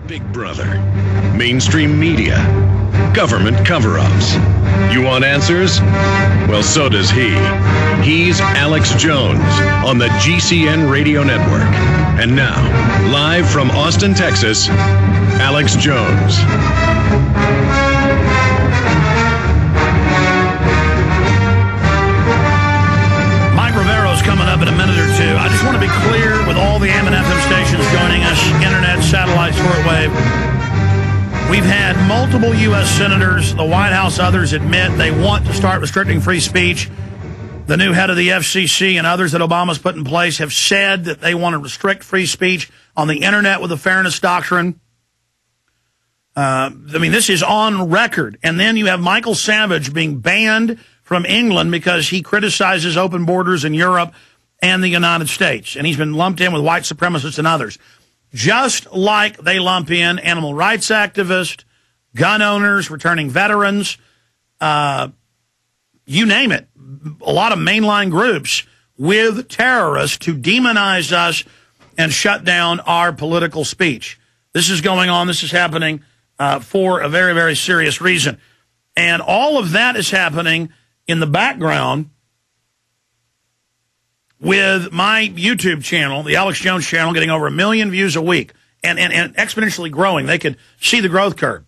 Big Brother, mainstream media, government cover-ups. You want answers? Well, so does he. He's Alex Jones on the GCN Radio Network. And now, live from Austin, Texas, Alex Jones. Coming up in a minute or two. I just want to be clear with all the AM and FM stations joining us, internet, satellite, shortwave. We've had multiple U.S. senators, the White House, others admit they want to start restricting free speech. The new head of the FCC and others that Obama's put in place have said that they want to restrict free speech on the internet with the fairness doctrine. I mean, this is on record. And then you have Michael Savage being banned from England because he criticizes open borders in Europe and the United States. And he's been lumped in with white supremacists and others. Just like they lump in animal rights activists, gun owners, returning veterans, you name it. A lot of mainline groups with terrorists to demonize us and shut down our political speech. This is going on. This is happening for a very, very serious reason. And all of that is happening in the background with my YouTube channel, the Alex Jones channel, getting over 1 million views a week and exponentially growing. They could see the growth curve.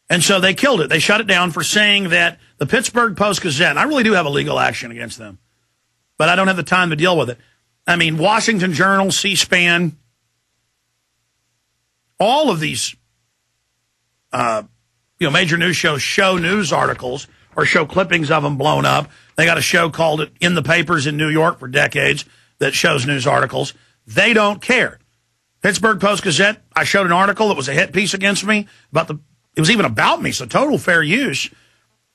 And so they killed it. They shut it down for saying that the Pittsburgh Post-Gazette, and I really do have a legal action against them, but I don't have the time to deal with it. I mean, Washington Journal, C-SPAN, all of these major news shows show news articles or show clippings of them blown up. They got a show called In the Papers in New York for decades that shows news articles. They don't care. Pittsburgh Post-Gazette, I showed an article that was a hit piece against me. It was even about me, so total fair use,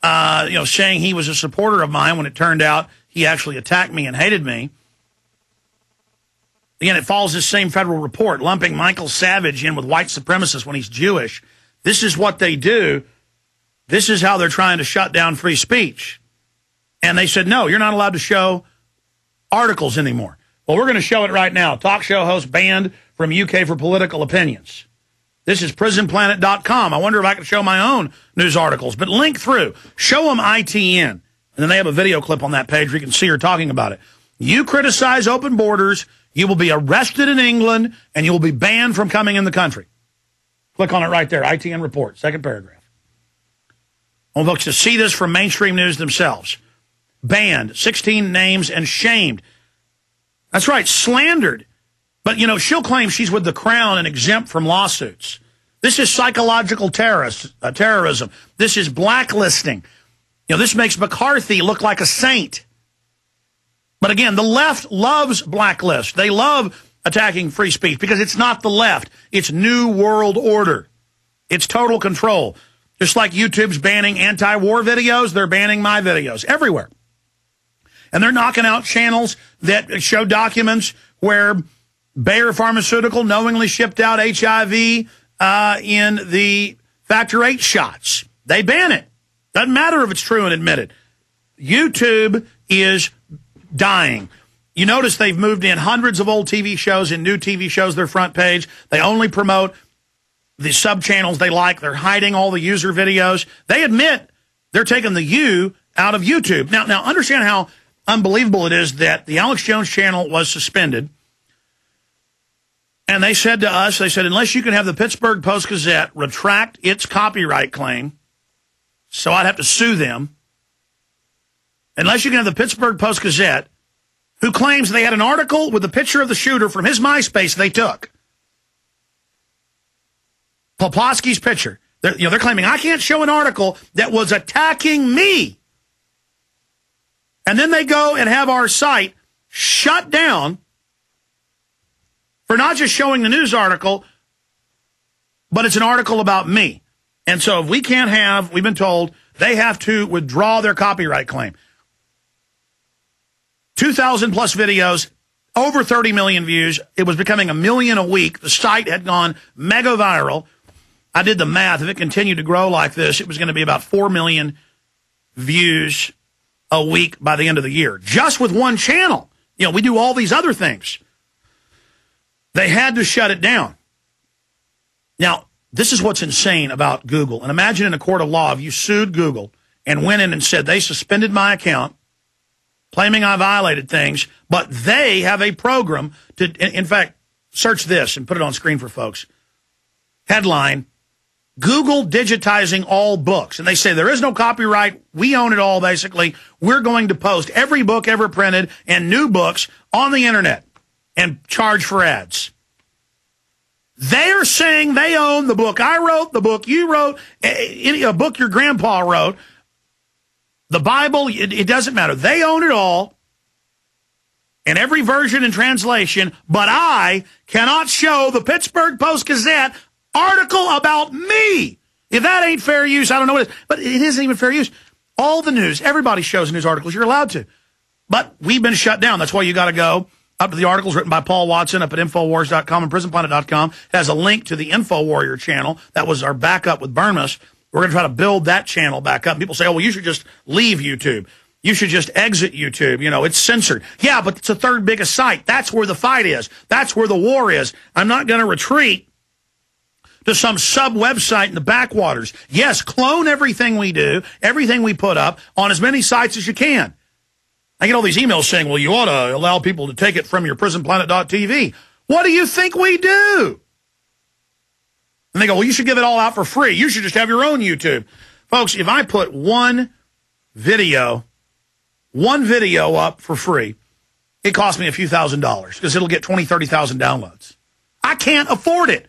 saying he was a supporter of mine when it turned out he actually attacked me and hated me. Again, it follows this same federal report, lumping Michael Savage in with white supremacists when he's Jewish. This is what they do. This is how they're trying to shut down free speech. And they said, no, you're not allowed to show articles anymore. Well, we're going to show it right now. Talk show host banned from UK for political opinions. This is prisonplanet.com. I wonder if I can show my own news articles. But link through. Show them ITN. And then they have a video clip on that page where you can see her talking about it. You criticize open borders, you will be arrested in England, and you will be banned from coming in the country. Click on it right there. ITN report, second paragraph. I want folks to see this from mainstream news themselves. Banned, 16 names, and shamed. That's right, slandered. But, she'll claim she's with the Crown and exempt from lawsuits. This is psychological terrorism. This is blacklisting. This makes McCarthy look like a saint. But again, the left loves blacklist. They love attacking free speech because it's not the left. It's New World Order. It's total control. Just like YouTube's banning anti-war videos, they're banning my videos everywhere. And they're knocking out channels that show documents where Bayer Pharmaceutical knowingly shipped out HIV in the Factor 8 shots. They ban it. Doesn't matter if it's true and admitted. YouTube is dying. You notice they've moved in hundreds of old TV shows and new TV shows, their front page. They only promote the sub-channels they like. They're hiding all the user videos. They admit they're taking the U out of YouTube. Now understand how unbelievable it is that the Alex Jones channel was suspended. And they said to us, unless you can have the Pittsburgh Post-Gazette retract its copyright claim, so I'd have to sue them. Unless you can have the Pittsburgh Post-Gazette, who claims they had an article with a picture of the shooter from his MySpace they took. Poplawski's picture. They're claiming I can't show an article that was attacking me. And then they go and have our site shut down for not just showing the news article, but it's an article about me. And so if we can't have, we've been told, they have to withdraw their copyright claim. 2,000 plus videos, over 30 million views. It was becoming 1 million a week. The site had gone mega viral. I did the math. If it continued to grow like this, it was going to be about 4 million views a week by the end of the year. Just with one channel. We do all these other things. They had to shut it down. Now, this is what's insane about Google. And imagine in a court of law if you sued Google and went in and said they suspended my account, claiming I violated things, but they have a program to, in fact, search this and put it on screen for folks. Headline, Google digitizing all books. And they say there is no copyright. We own it all, basically. We're going to post every book ever printed and new books on the internet and charge for ads. They are saying they own the book I wrote, the book you wrote, a book your grandpa wrote, the Bible. It doesn't matter. They own it all in every version and translation, but I cannot show the Pittsburgh Post-Gazette article about me. If that ain't fair use, I don't know what it is. But it isn't even fair use. All the news, everybody shows news articles. You're allowed to. But we've been shut down. That's why you got to go up to the articles written by Paul Watson up at Infowars.com and PrisonPlanet.com. It has a link to the InfoWarrior channel. That was our backup with Burmas. We're going to try to build that channel back up. People say, oh, well, you should just leave YouTube. You should just exit YouTube. You know, it's censored. Yeah, but it's the third biggest site. That's where the fight is. That's where the war is. I'm not going to retreat to some sub-website in the backwaters. Yes, clone everything we do, everything we put up on as many sites as you can. I get all these emails saying, well, you ought to allow people to take it from your prisonplanet.tv. What do you think we do? And they go, well, you should give it all out for free. You should just have your own YouTube. Folks, if I put one video up for free, it costs me a few $1,000s because it'll get 20, 30,000 downloads. I can't afford it.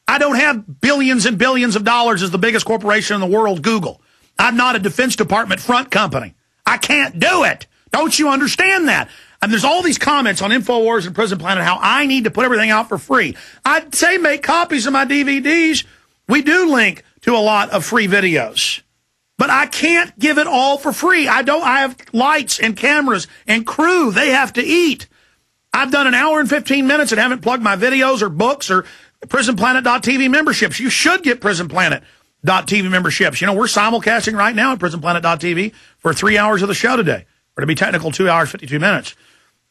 I don't have billions and billions of dollars as the biggest corporation in the world, Google. I'm not a Defense Department front company. I can't do it. Don't you understand that? And there's all these comments on InfoWars and Prison Planet how I need to put everything out for free. I'd say make copies of my DVDs. We do link to a lot of free videos. But I can't give it all for free. I have lights and cameras and crew. They have to eat. I've done an hour and 15 minutes and haven't plugged my videos or books or PrisonPlanet.tv memberships. You should get PrisonPlanet.tv memberships. You know, we're simulcasting right now at PrisonPlanet.tv for 3 hours of the show today. Or to be technical, 2 hours, 52 minutes.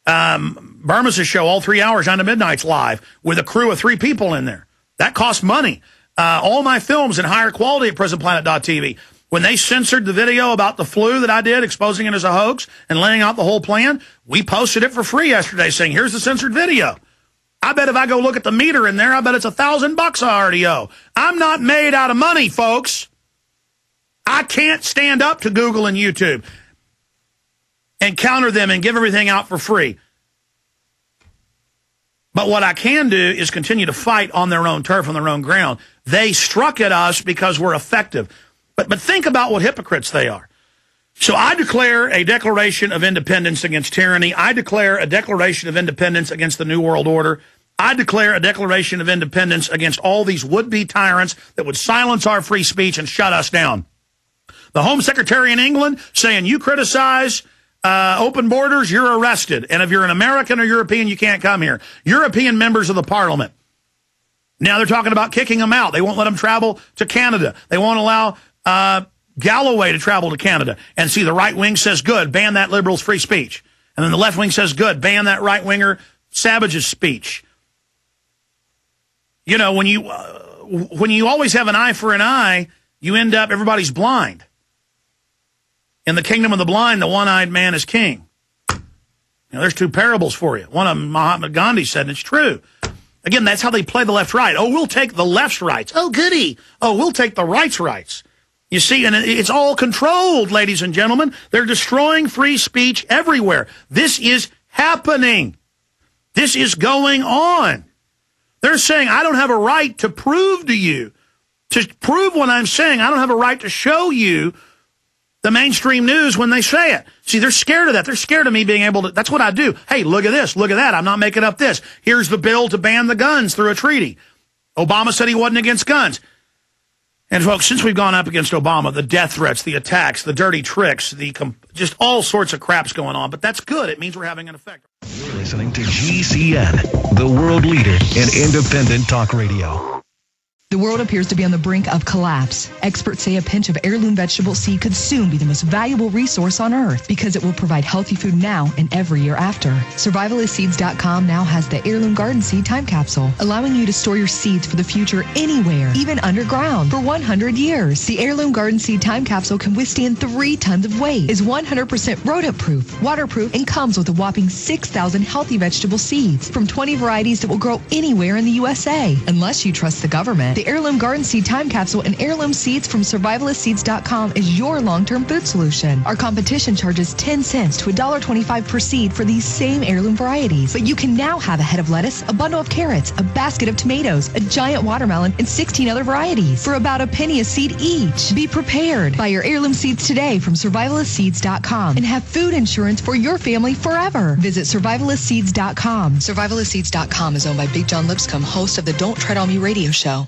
Burma's show, all 3 hours, 9 to midnight's live with a crew of 3 people in there. That costs money. All my films in higher quality at PrisonPlanet.tv. When they censored the video about the flu that I did, exposing it as a hoax and laying out the whole plan, we posted it for free yesterday saying, here's the censored video. I bet if I go look at the meter in there, I bet it's $1,000 I already owe. I'm not made out of money, folks. I can't stand up to Google and YouTube and counter them and give everything out for free. But what I can do is continue to fight on their own turf, on their own ground. They struck at us because we're effective. But think about what hypocrites they are. So I declare a declaration of independence against tyranny. I declare a declaration of independence against the New World Order. I declare a declaration of independence against all these would-be tyrants that would silence our free speech and shut us down. The Home Secretary in England saying you criticize open borders, you're arrested. And if you're an American or European, you can't come here. European members of the parliament. Now they're talking about kicking them out. They won't let them travel to Canada. They won't allow Galloway to travel to Canada. And see, the right wing says, good, ban that liberal's free speech. And then the left wing says, good, ban that right-winger Savage's speech. You know, when you always have an eye for an eye, you end up, everybody's blind. In the kingdom of the blind, the one-eyed man is king. You know, there's 2 parables for you. One of them, Mahatma Gandhi said, and it's true. Again, that's how they play the left-right. Oh, we'll take the left's rights. Oh, goody. Oh, we'll take the right's rights. You see, and it's all controlled, ladies and gentlemen. They're destroying free speech everywhere. This is happening. This is going on. They're saying, I don't have a right to prove to you, to prove what I'm saying. I don't have a right to show you the mainstream news when they say it. See, they're scared of that. They're scared of me being able to, that's what I do. Hey, look at this, look at that. I'm not making up this. Here's the bill to ban the guns through a treaty. Obama said he wasn't against guns. And folks, since we've gone up against Obama, the death threats, the attacks, the dirty tricks, just all sorts of crap's going on. But that's good. It means we're having an effect. You're listening to GCN, the world leader in independent talk radio. The world appears to be on the brink of collapse. Experts say a pinch of heirloom vegetable seed could soon be the most valuable resource on Earth because it will provide healthy food now and every year after. Survivalistseeds.com now has the Heirloom Garden Seed Time Capsule, allowing you to store your seeds for the future anywhere, even underground, for 100 years. The Heirloom Garden Seed Time Capsule can withstand 3 tons of weight, is 100% rodent-proof, waterproof, and comes with a whopping 6,000 healthy vegetable seeds from 20 varieties that will grow anywhere in the USA. Unless you trust the government, the Heirloom Garden Seed Time Capsule and heirloom seeds from survivalistseeds.com is your long-term food solution. Our competition charges 10 cents to $1.25 per seed for these same heirloom varieties. But you can now have a head of lettuce, a bundle of carrots, a basket of tomatoes, a giant watermelon, and 16 other varieties for about a penny a seed each. Be prepared. Buy your heirloom seeds today from survivalistseeds.com and have food insurance for your family forever. Visit survivalistseeds.com. Survivalistseeds.com is owned by Big John Lipscomb, host of the Don't Tread on Me radio show.